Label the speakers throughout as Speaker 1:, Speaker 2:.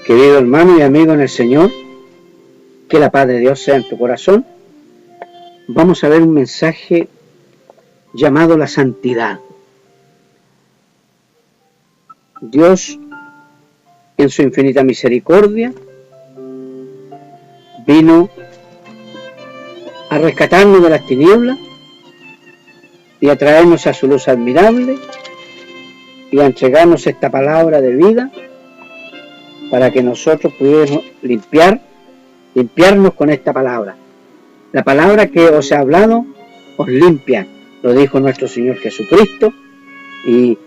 Speaker 1: Querido hermano y amigo en el Señor, que la paz de Dios sea en tu corazón. Vamos a ver un mensaje llamado la santidad. Dios, en su infinita misericordia, vino a rescatarnos de las tinieblas y a traernos a su luz admirable y a entregarnos esta palabra de vida para que nosotros pudiéramos limpiarnos con esta palabra. La palabra que os he hablado os limpia, lo dijo nuestro Señor Jesucristo, y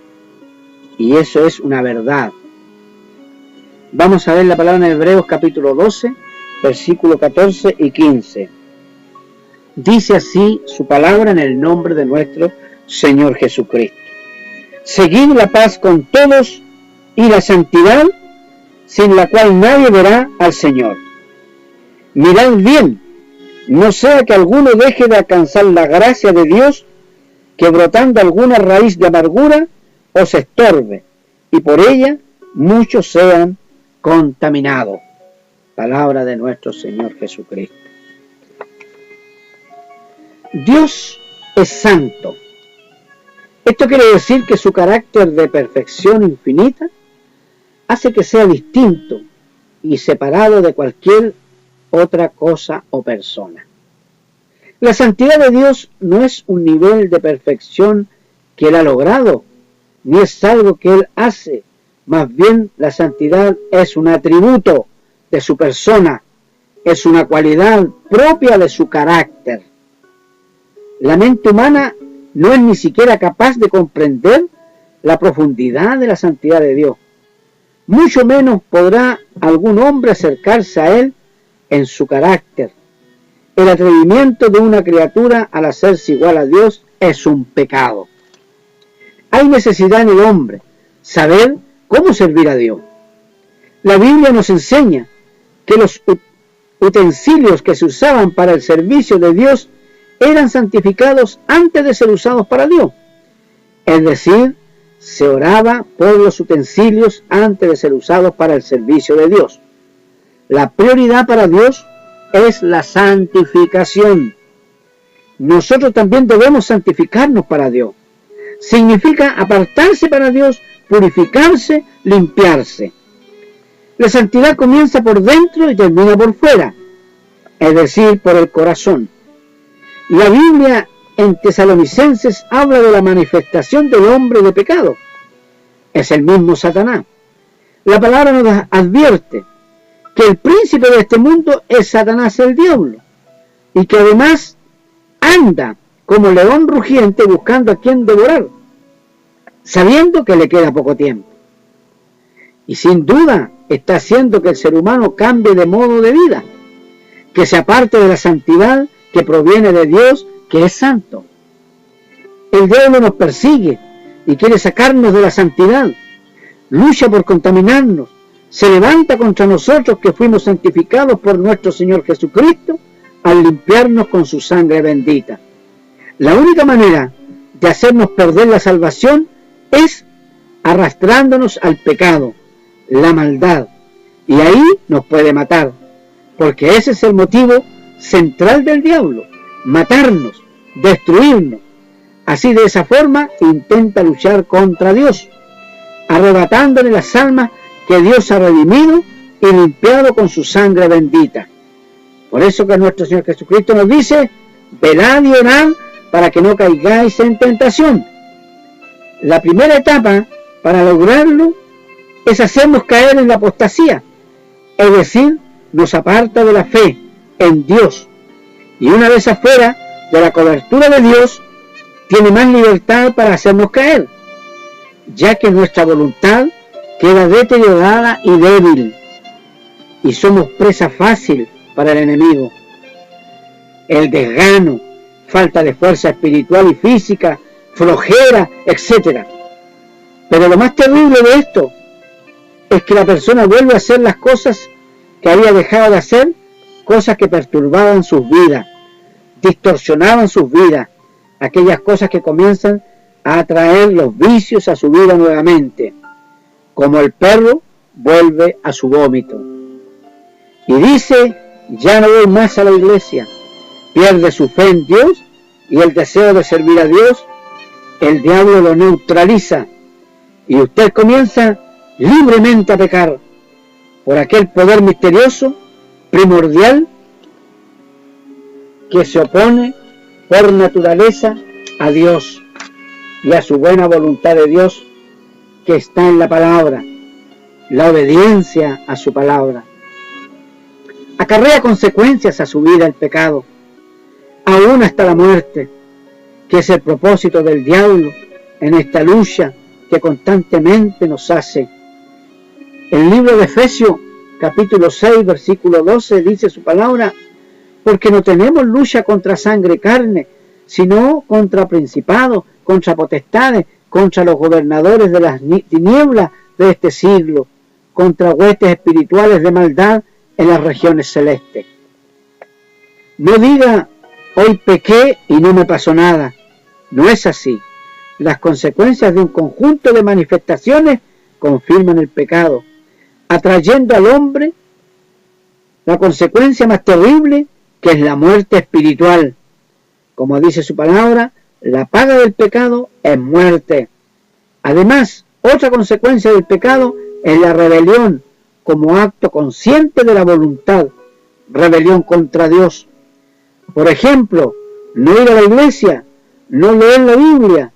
Speaker 1: eso es una verdad. Vamos a ver la palabra en Hebreos capítulo 12, versículo 14 y 15. Dice así su palabra en el nombre de nuestro Señor Jesucristo. Seguid la paz con todos y la santidad, sin la cual nadie verá al Señor. Mirad bien, no sea que alguno deje de alcanzar la gracia de Dios, que brotando alguna raíz de amargura os estorbe, y por ella muchos sean contaminados. Palabra de nuestro Señor Jesucristo. Dios es santo. Esto quiere decir que su carácter de perfección infinita hace que sea distinto y separado de cualquier otra cosa o persona. La santidad de Dios no es un nivel de perfección que Él ha logrado, ni es algo que Él hace. Más bien, la santidad es un atributo de su persona, es una cualidad propia de su carácter. La mente humana no es ni siquiera capaz de comprender la profundidad de la santidad de Dios. Mucho menos podrá algún hombre acercarse a Él en su carácter. El atrevimiento de una criatura al hacerse igual a Dios es un pecado. Hay necesidad en el hombre saber cómo servir a Dios. La Biblia nos enseña que los utensilios que se usaban para el servicio de Dios eran santificados antes de ser usados para Dios. Es decir, se oraba por los utensilios antes de ser usados para el servicio de Dios. La prioridad para Dios es la santificación. Nosotros también debemos santificarnos para Dios. Significa apartarse para Dios, purificarse, limpiarse. La santidad comienza por dentro y termina por fuera, es decir, por el corazón. La Biblia en Tesalonicenses habla de la manifestación del hombre de pecado. Es el mismo Satanás. La palabra nos advierte que el príncipe de este mundo es Satanás, el diablo, y que además anda como león rugiente buscando a quien devorar, sabiendo que le queda poco tiempo. Y sin duda está haciendo que el ser humano cambie de modo de vida, que se aparte de la santidad que proviene de Dios, que es santo. El diablo nos persigue y quiere sacarnos de la santidad, lucha por contaminarnos, se levanta contra nosotros que fuimos santificados por nuestro Señor Jesucristo al limpiarnos con su sangre bendita. La única manera de hacernos perder la salvación es arrastrándonos al pecado, la maldad, y ahí nos puede matar, porque ese es el motivo central del diablo, matarnos, destruirnos. Así, de esa forma intenta luchar contra Dios, arrebatándole las almas que Dios ha redimido y limpiado con su sangre bendita. Por eso que nuestro Señor Jesucristo nos dice: velad y orad para que no caigáis en tentación. La primera etapa para lograrlo es hacernos caer en la apostasía, es decir, nos aparta de la fe en Dios, y una vez afuera de la cobertura de Dios, tiene más libertad para hacernos caer, ya que nuestra voluntad queda deteriorada y débil, y somos presa fácil para el enemigo. El desgano, falta de fuerza espiritual y física, flojera, etc. Pero lo más terrible de esto es que la persona vuelve a hacer las cosas que había dejado de hacer, cosas que perturbaban sus vidas, distorsionaban sus vidas, aquellas cosas que comienzan a atraer los vicios a su vida nuevamente, como el perro vuelve a su vómito. Y dice, ya no voy más a la iglesia. Pierde su fe en Dios y el deseo de servir a Dios. El diablo lo neutraliza y usted comienza libremente a pecar por aquel poder misterioso, primordial, que se opone por naturaleza a Dios y a su buena voluntad de Dios que está en la palabra, la obediencia a su palabra. Acarrea consecuencias a su vida el pecado, aún hasta la muerte, que es el propósito del diablo en esta lucha que constantemente nos hace. El libro de Efesios, capítulo 6, versículo 12, dice su palabra, porque no tenemos lucha contra sangre y carne, sino contra principados, contra potestades, contra los gobernadores de las tinieblas de este siglo, contra huestes espirituales de maldad en las regiones celestes. No diga, hoy pequé y no me pasó nada. No es así. Las consecuencias de un conjunto de manifestaciones confirman el pecado, atrayendo al hombre la consecuencia más terrible, que es la muerte espiritual. Como dice su palabra, la paga del pecado es muerte. Además, otra consecuencia del pecado es la rebelión como acto consciente de la voluntad, rebelión contra Dios. Por ejemplo, no ir a la iglesia, no leer la Biblia,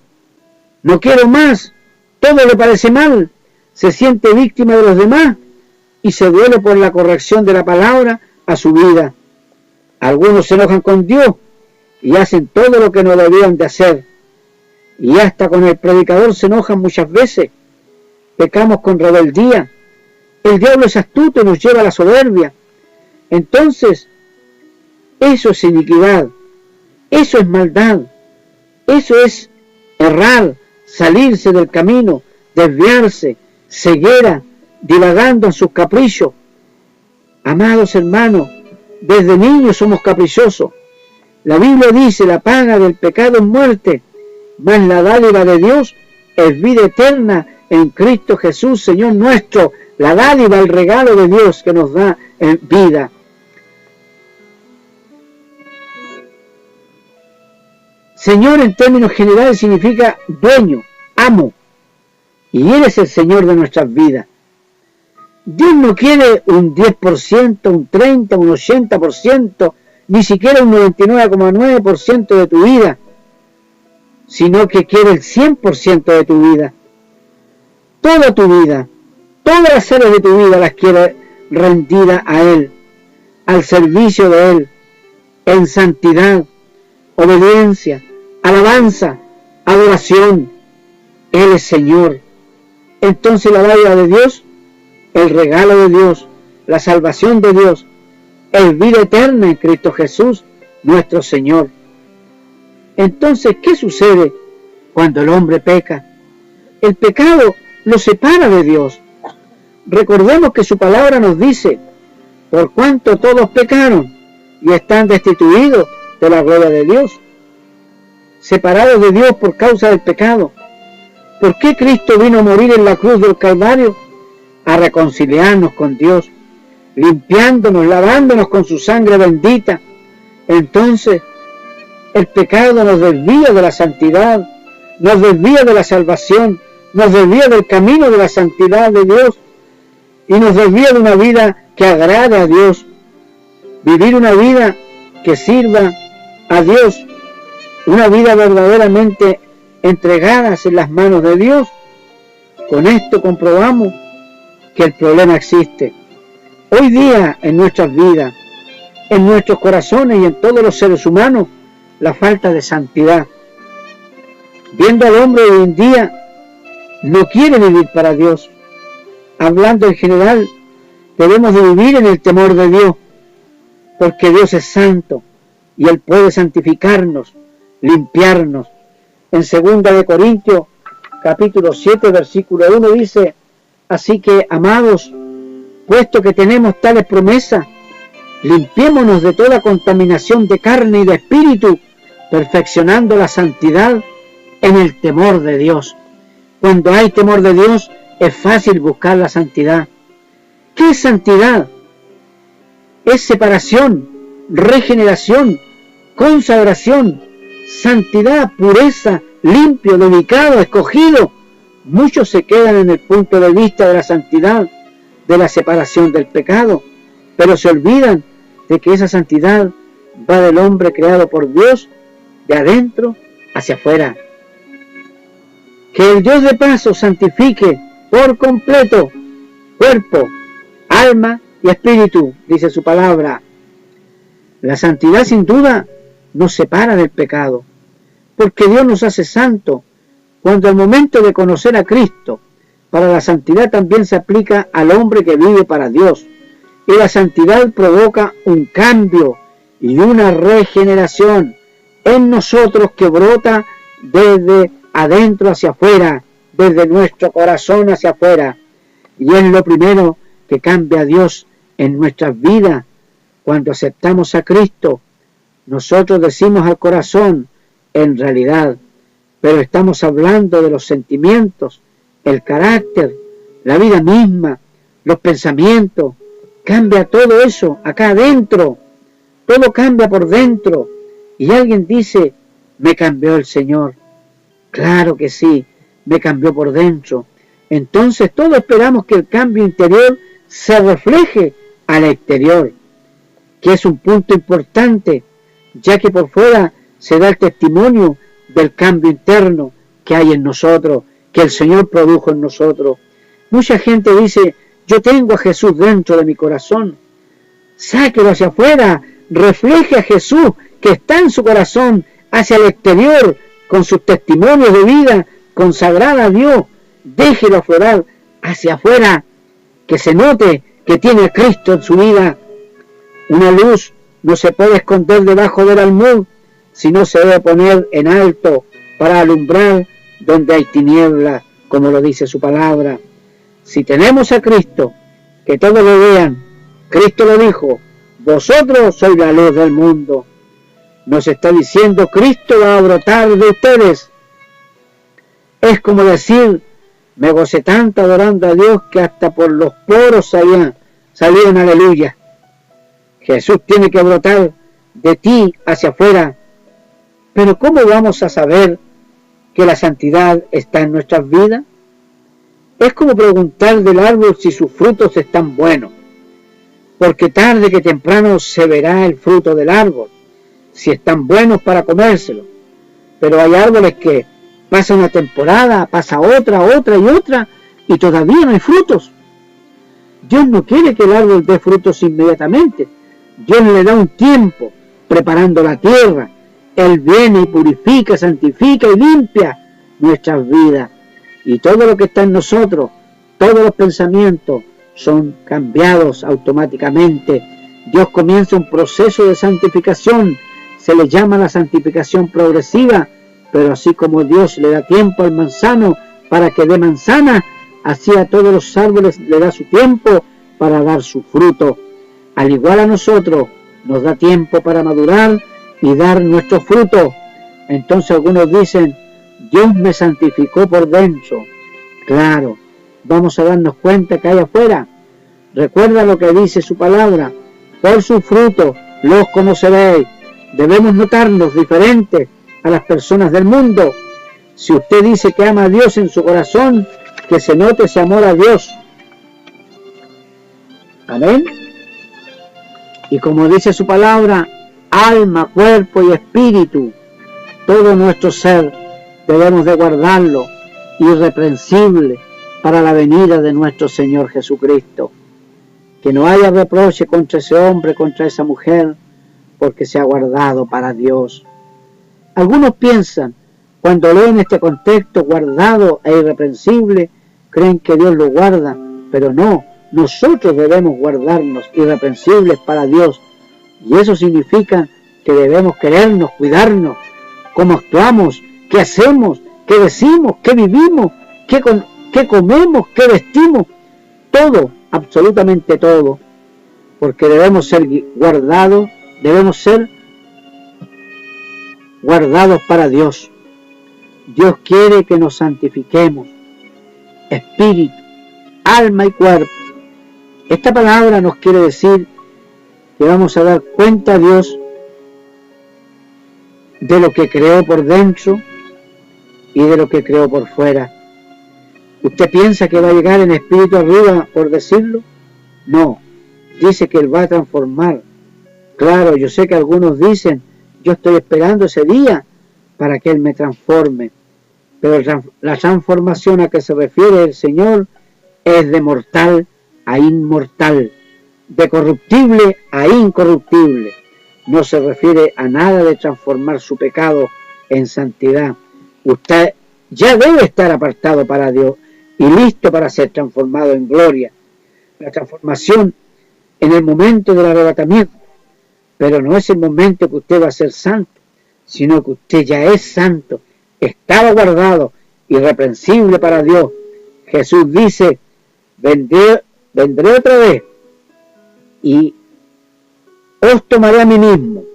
Speaker 1: no quiero más, todo le parece mal, se siente víctima de los demás y se duele por la corrección de la palabra a su vida. Algunos se enojan con Dios y hacen todo lo que no debían de hacer. Y hasta con el predicador se enojan muchas veces. Pecamos con rebeldía. El diablo es astuto y nos lleva a la soberbia. Entonces, eso es iniquidad. Eso es maldad. Eso es errar, salirse del camino, desviarse, ceguera, divagando en sus caprichos. Amados hermanos, desde niños somos caprichosos. La Biblia dice, la paga del pecado es muerte, mas la dádiva de Dios es vida eterna en Cristo Jesús, Señor nuestro. La dádiva, el regalo de Dios que nos da vida. Señor en términos generales significa dueño, amo, y Él es el Señor de nuestras vidas. Dios no quiere un 10%, un 30%, un 80%, ni siquiera un 99,9% de tu vida, sino que quiere el 100% de tu vida. Toda tu vida, todas las áreas de tu vida las quiere rendida a Él, al servicio de Él, en santidad, obediencia, alabanza, adoración. Él es Señor. Entonces la dádiva de Dios, el regalo de Dios, la salvación de Dios, es vida eterna en Cristo Jesús, nuestro Señor. Entonces, ¿qué sucede cuando el hombre peca? El pecado lo separa de Dios. Recordemos que su palabra nos dice, por cuanto todos pecaron y están destituidos de la gloria de Dios, separados de Dios por causa del pecado. ¿Por qué Cristo vino a morir en la cruz del Calvario? A reconciliarnos con Dios, limpiándonos, lavándonos con su sangre bendita. Entonces, el pecado nos desvía de la santidad, nos desvía de la salvación, nos desvía del camino de la santidad de Dios y nos desvía de una vida que agrade a Dios. Vivir una vida que sirva a Dios, una vida verdaderamente entregadas en las manos de Dios. Con esto comprobamos que el problema existe. Hoy día en nuestras vidas, en nuestros corazones y en todos los seres humanos, la falta de santidad. Viendo al hombre hoy en día, no quiere vivir para Dios. Hablando en general, debemos de vivir en el temor de Dios, porque Dios es santo y Él puede santificarnos, limpiarnos. En 2 de Corintios, capítulo 7, versículo 1 dice, así que, amados, puesto que tenemos tales promesas, limpiémonos de toda contaminación de carne y de espíritu, perfeccionando la santidad en el temor de Dios. Cuando hay temor de Dios, es fácil buscar la santidad. ¿Qué es santidad? Es separación, regeneración, consagración, santidad, pureza, limpio, dedicado, escogido. Muchos se quedan en el punto de vista de la santidad, de la separación del pecado, pero se olvidan de que esa santidad va del hombre creado por Dios, de adentro hacia afuera. Que el Dios de paz os santifique por completo, cuerpo, alma y espíritu, dice su palabra. La santidad sin duda nos separa del pecado, porque Dios nos hace santos. Cuando al momento de conocer a Cristo, para la santidad también se aplica al hombre que vive para Dios. Y la santidad provoca un cambio y una regeneración en nosotros que brota desde adentro hacia afuera, desde nuestro corazón hacia afuera. Y es lo primero que cambia a Dios en nuestras vidas. Cuando aceptamos a Cristo, nosotros decimos al corazón, en realidad, pero estamos hablando de los sentimientos, el carácter, la vida misma, los pensamientos. Cambia todo eso acá adentro. Todo cambia por dentro. Y alguien dice, me cambió el Señor. Claro que sí, me cambió por dentro. Entonces todos esperamos que el cambio interior se refleje al exterior, que es un punto importante, ya que por fuera se da el testimonio del cambio interno que hay en nosotros, que el Señor produjo en nosotros. Mucha gente dice, yo tengo a Jesús dentro de mi corazón. Sáquelo hacia afuera, refleje a Jesús que está en su corazón hacia el exterior, con sus testimonios de vida consagrada a Dios. Déjelo aflorar hacia afuera, que se note que tiene a Cristo en su vida. Una luz no se puede esconder debajo del almud, sino se debe poner en alto para alumbrar donde hay tinieblas, como lo dice su palabra. Si tenemos a Cristo, que todos lo vean. Cristo lo dijo, vosotros sois la luz del mundo. Nos está diciendo, Cristo va a brotar de ustedes. Es como decir, me gocé tanto adorando a Dios que hasta por los poros salieron aleluya. Jesús tiene que brotar de ti hacia afuera. Pero ¿cómo vamos a saber que la santidad está en nuestras vidas? Es como preguntar del árbol si sus frutos están buenos, porque tarde que temprano se verá el fruto del árbol, si están buenos para comérselo. Pero hay árboles que pasa una temporada, pasa otra y todavía no hay frutos. Dios no quiere que el árbol dé frutos inmediatamente. Dios le da un tiempo preparando la tierra. Él viene y purifica, santifica y limpia nuestras vidas. Y todo lo que está en nosotros, todos los pensamientos son cambiados automáticamente. Dios comienza un proceso de santificación. Se le llama la santificación progresiva. Pero así como Dios le da tiempo al manzano para que dé manzana, así a todos los árboles le da su tiempo para dar su fruto. Al igual a nosotros, nos da tiempo para madurar y dar nuestro fruto. Entonces algunos dicen, Dios me santificó por dentro. Claro, vamos a darnos cuenta que hay afuera. Recuerda lo que dice su palabra, por su fruto los conoceréis. Debemos notarnos diferentes a las personas del mundo. Si usted dice que ama a Dios en su corazón, que se note ese amor a Dios. Amén. Y como dice su palabra, alma, cuerpo y espíritu, todo nuestro ser debemos de guardarlo irreprensible para la venida de nuestro Señor Jesucristo. Que no haya reproche contra ese hombre, contra esa mujer, porque se ha guardado para Dios. Algunos piensan, cuando leen este contexto guardado e irreprensible, creen que Dios lo guarda, pero no, nosotros debemos guardarnos irreprensibles para Dios, y eso significa que debemos querernos, cuidarnos, cómo actuamos, qué hacemos, qué decimos, qué vivimos, qué comemos, qué vestimos, todo, absolutamente todo, porque debemos ser guardados para Dios. Dios quiere que nos santifiquemos, espíritu, alma y cuerpo. Esta palabra nos quiere decir que vamos a dar cuenta a Dios de lo que creó por dentro y de lo que creó por fuera. ¿Usted piensa que va a llegar en espíritu arriba por decirlo? No, dice que Él va a transformar. Claro, yo sé que algunos dicen, yo estoy esperando ese día para que Él me transforme. Pero la transformación a que se refiere el Señor es de mortal a inmortal, de corruptible a incorruptible. No se refiere a nada de transformar su pecado en santidad. Usted ya debe estar apartado para Dios y listo para ser transformado en gloria. La transformación en el momento del arrebatamiento, pero no es el momento que usted va a ser santo, sino que usted ya es santo, estaba guardado, irreprensible para Dios. Jesús dice, vendré otra vez y os tomaré a mí mismo.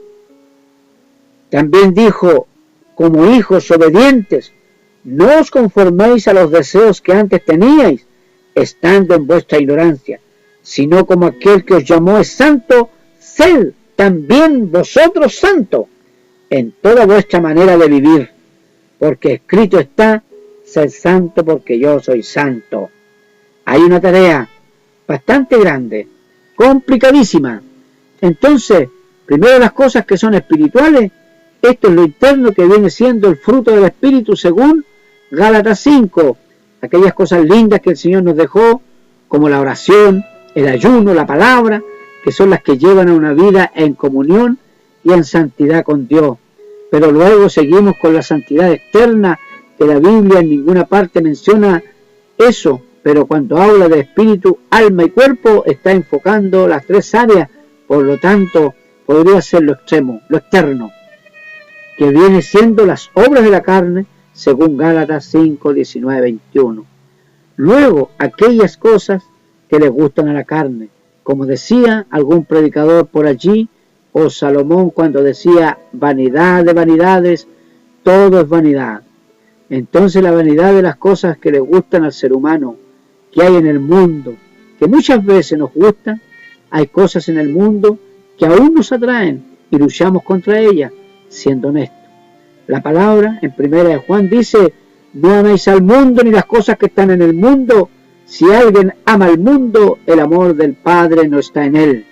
Speaker 1: También dijo, como hijos obedientes, no os conforméis a los deseos que antes teníais, estando en vuestra ignorancia, sino como aquel que os llamó es santo, sed también vosotros santos en toda vuestra manera de vivir, porque escrito está, sed santo porque yo soy santo. Hay una tarea bastante grande, complicadísima. Entonces, primero las cosas que son espirituales, esto es lo interno que viene siendo el fruto del Espíritu según Gálatas 5, aquellas cosas lindas que el Señor nos dejó, como la oración, el ayuno, la palabra, que son las que llevan a una vida en comunión y en santidad con Dios. Pero luego seguimos con la santidad externa, que la Biblia en ninguna parte menciona eso, pero cuando habla de espíritu, alma y cuerpo, está enfocando las tres áreas, por lo tanto, podría ser lo extremo, lo externo, que viene siendo las obras de la carne, según Gálatas 5, 19, 21. Luego, aquellas cosas que les gustan a la carne, como decía algún predicador por allí, o Salomón cuando decía, vanidad de vanidades, todo es vanidad. Entonces la vanidad de las cosas que le gustan al ser humano, que hay en el mundo, que muchas veces nos gustan, hay cosas en el mundo que aún nos atraen y luchamos contra ellas, siendo honestos. La palabra en 1 Juan dice, no améis al mundo ni las cosas que están en el mundo. Si alguien ama al mundo, el amor del Padre no está en él.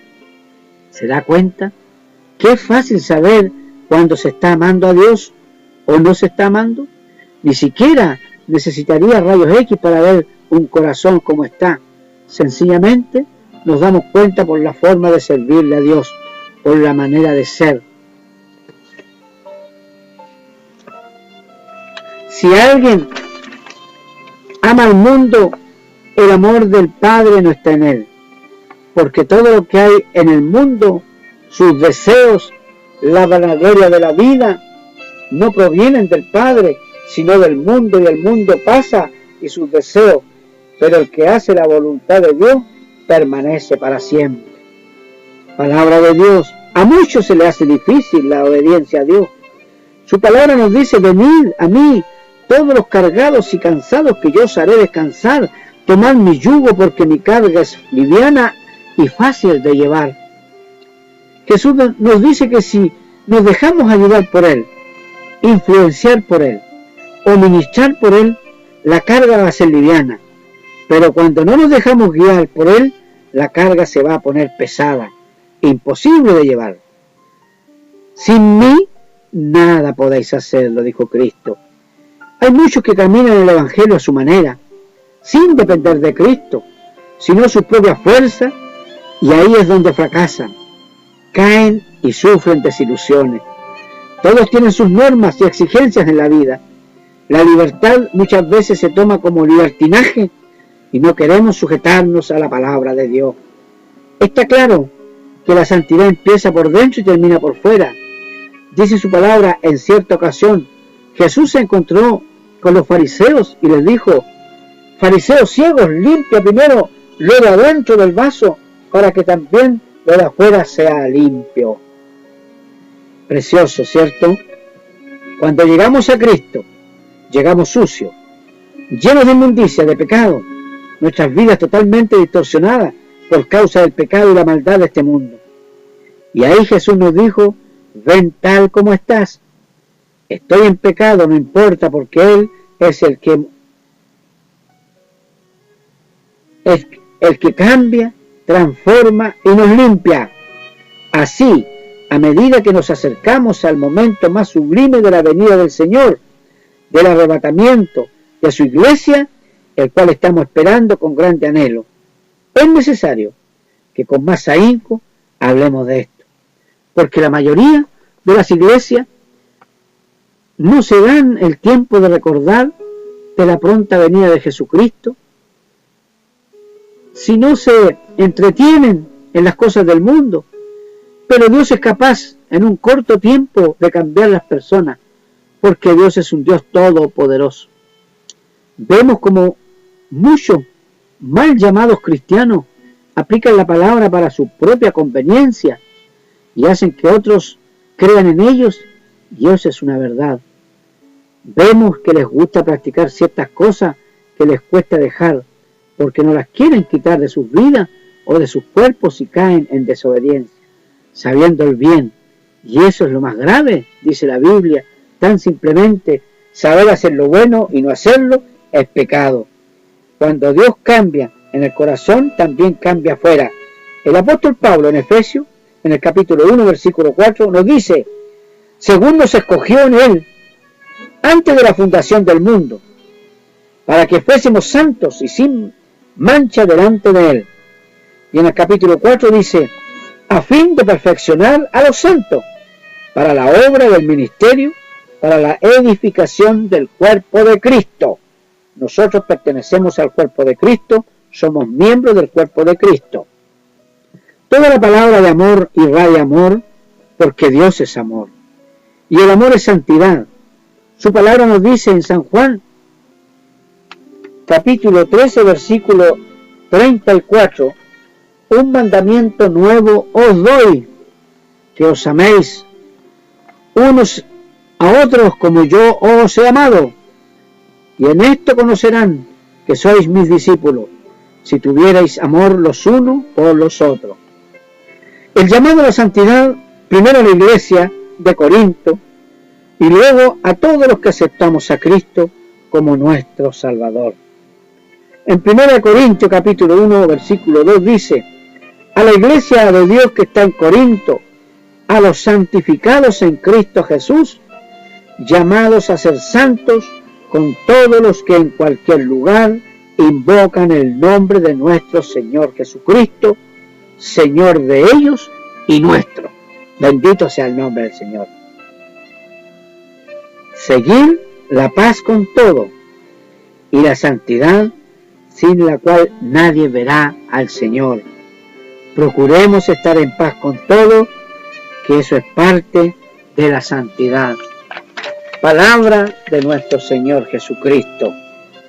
Speaker 1: ¿Se da cuenta? Qué fácil saber cuando se está amando a Dios o no se está amando. Ni siquiera necesitaría rayos X para ver un corazón como está. Sencillamente nos damos cuenta por la forma de servirle a Dios, por la manera de ser. Si alguien ama al mundo, el amor del Padre no está en él, porque todo lo que hay en el mundo, sus deseos, la vanagloria de la vida, no provienen del Padre, sino del mundo, y el mundo pasa y sus deseos, pero el que hace la voluntad de Dios permanece para siempre. Palabra de Dios. A muchos se le hace difícil la obediencia a Dios. Su palabra nos dice, venid a mí, todos los cargados y cansados, que yo os haré descansar. Tomad mi yugo, porque mi carga es liviana y fácil de llevar. Jesús nos dice que si nos dejamos ayudar por Él, influenciar por Él o ministrar por Él, la carga va a ser liviana. Pero cuando no nos dejamos guiar por Él, la carga se va a poner pesada, imposible de llevar. Sin mí, nada podéis hacer, lo dijo Cristo. Hay muchos que caminan el Evangelio a su manera, sin depender de Cristo, sino sus propias fuerzas, y ahí es donde fracasan, caen y sufren desilusiones. Todos tienen sus normas y exigencias en la vida. La libertad muchas veces se toma como libertinaje y no queremos sujetarnos a la palabra de Dios. Está claro que la santidad empieza por dentro y termina por fuera. Dice su palabra en cierta ocasión, Jesús se encontró con los fariseos y les dijo, fariseos ciegos, limpia primero lo de adentro del vaso para que también lo de afuera sea limpio. Precioso, ¿cierto? Cuando llegamos a Cristo, llegamos sucios, llenos de inmundicia, de pecado, nuestras vidas totalmente distorsionadas por causa del pecado y la maldad de este mundo. Y ahí Jesús nos dijo, ven tal como estás. Estoy en pecado, no importa, porque Él es el que cambia, transforma y nos limpia. Así, a medida que nos acercamos al momento más sublime de la venida del Señor, del arrebatamiento de su iglesia, el cual estamos esperando con grande anhelo, es necesario que con más ahínco hablemos de esto, porque la mayoría de las iglesias no se dan el tiempo de recordar de la pronta venida de Jesucristo, sino se entretienen en las cosas del mundo. Pero Dios es capaz en un corto tiempo de cambiar las personas, porque Dios es un Dios todopoderoso. Vemos como muchos mal llamados cristianos aplican la palabra para su propia conveniencia y hacen que otros crean en ellos, y eso es una verdad. Vemos que les gusta practicar ciertas cosas que les cuesta dejar, porque no las quieren quitar de sus vidas o de sus cuerpos si caen en desobediencia, sabiendo el bien. Y eso es lo más grave, dice la Biblia. Tan simplemente, saber hacer lo bueno y no hacerlo es pecado. Cuando Dios cambia en el corazón, también cambia afuera. El apóstol Pablo en Efesios, en el capítulo 1, versículo 4, nos dice, según nos escogió en Él, antes de la fundación del mundo, para que fuésemos santos y sin mancha delante de Él. Y en el capítulo 4 dice, a fin de perfeccionar a los santos, para la obra del ministerio, para la edificación del cuerpo de Cristo. Nosotros pertenecemos al cuerpo de Cristo, somos miembros del cuerpo de Cristo. Toda la palabra de amor irradia amor, porque Dios es amor. Y el amor es santidad. Su palabra nos dice en San Juan, capítulo 13, versículo 34, un mandamiento nuevo os doy, que os améis unos a otros como yo os he amado. Y en esto conocerán que sois mis discípulos, si tuvierais amor los unos por los otros. El llamado a la santidad, primero a la iglesia de Corinto, y luego a todos los que aceptamos a Cristo como nuestro Salvador. En 1 Corintios capítulo 1, versículo 2 dice, a la iglesia de Dios que está en Corinto, a los santificados en Cristo Jesús, llamados a ser santos con todos los que en cualquier lugar invocan el nombre de nuestro Señor Jesucristo, Señor de ellos y nuestro. Bendito sea el nombre del Señor. Seguir la paz con todo y la santidad, sin la cual nadie verá al Señor. Procuremos estar en paz con todo, que eso es parte de la santidad. Palabra de nuestro Señor Jesucristo.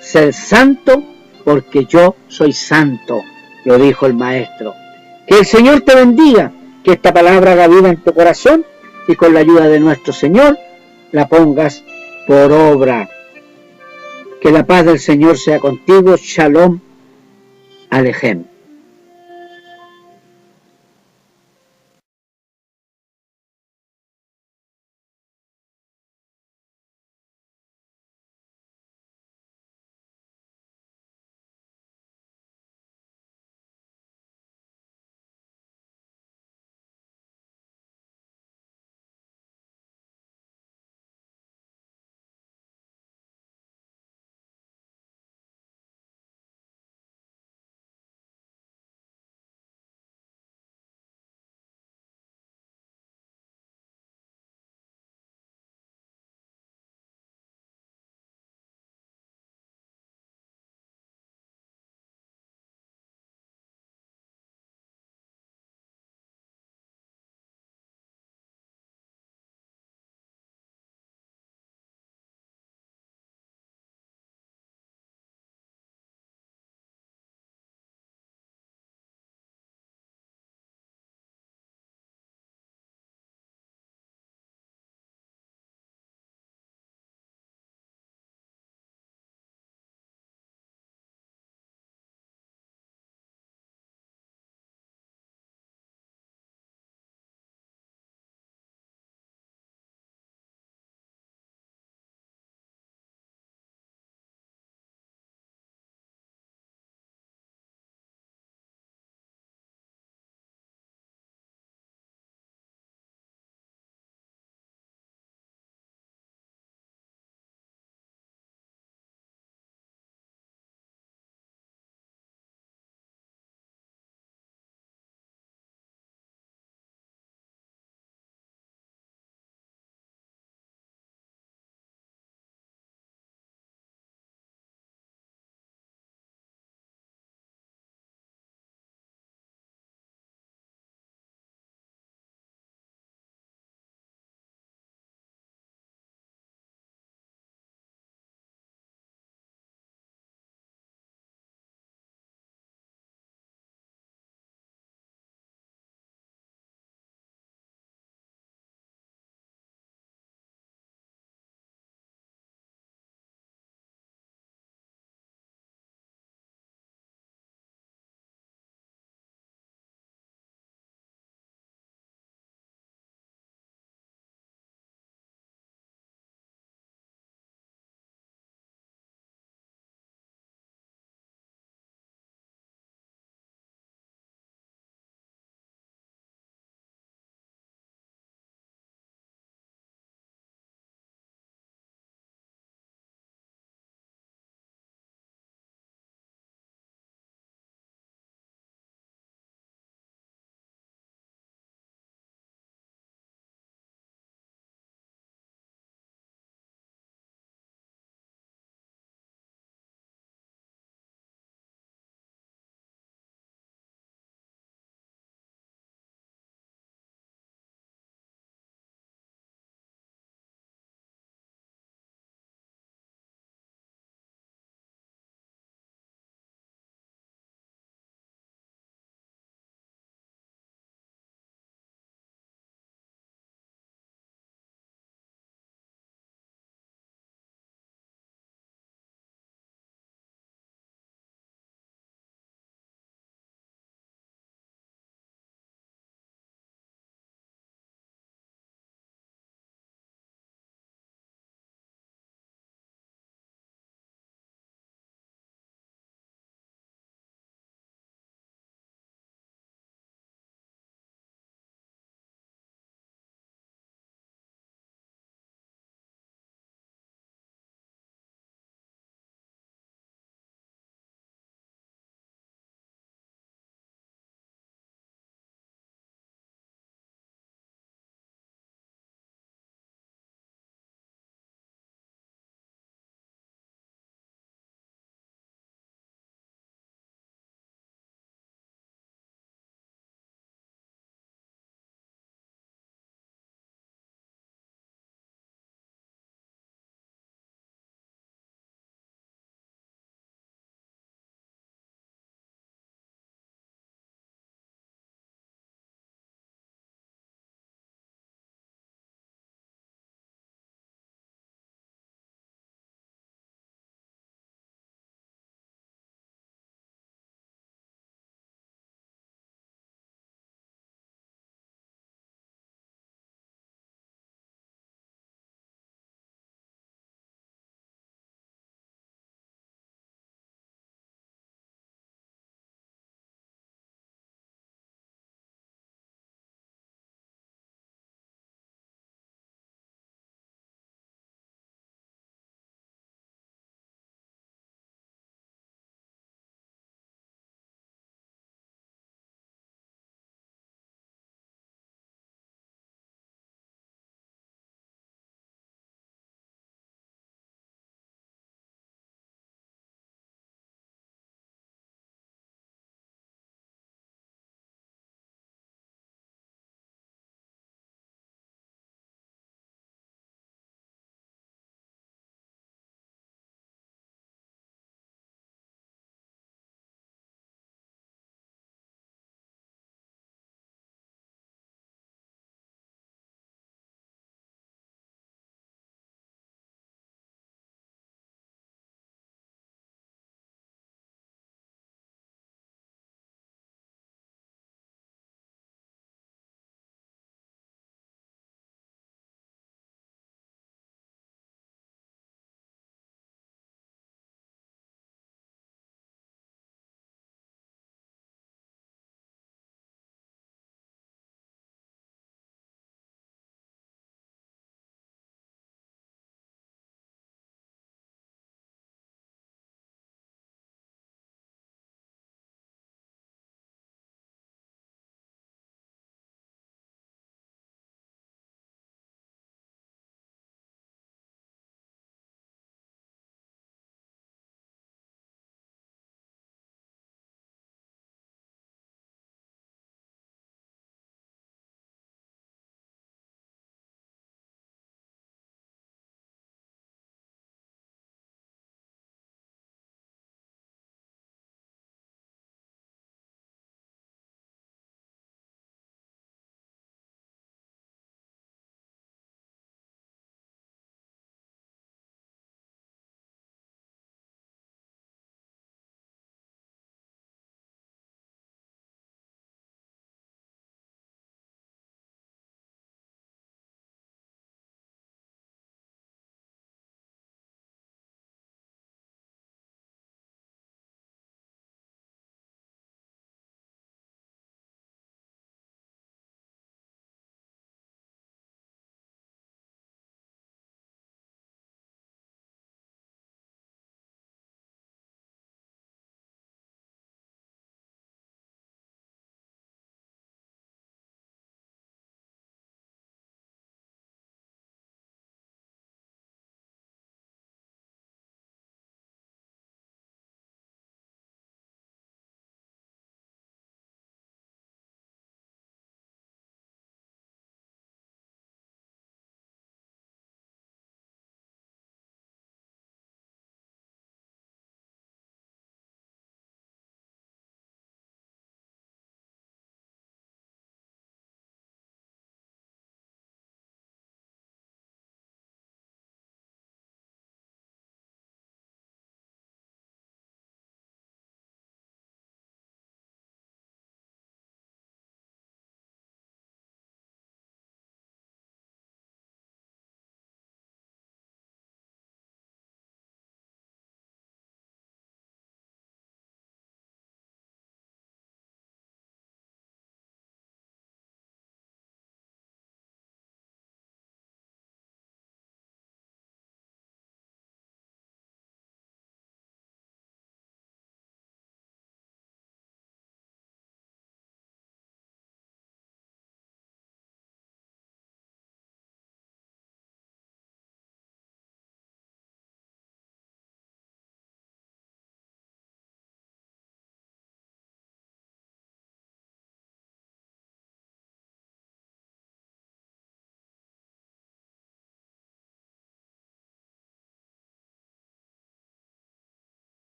Speaker 1: Ser santo porque yo soy santo, lo dijo el Maestro. Que el Señor te bendiga, que esta palabra haga vida en tu corazón y con la ayuda de nuestro Señor la pongas por obra. Que la paz del Señor sea contigo. Shalom Alejem.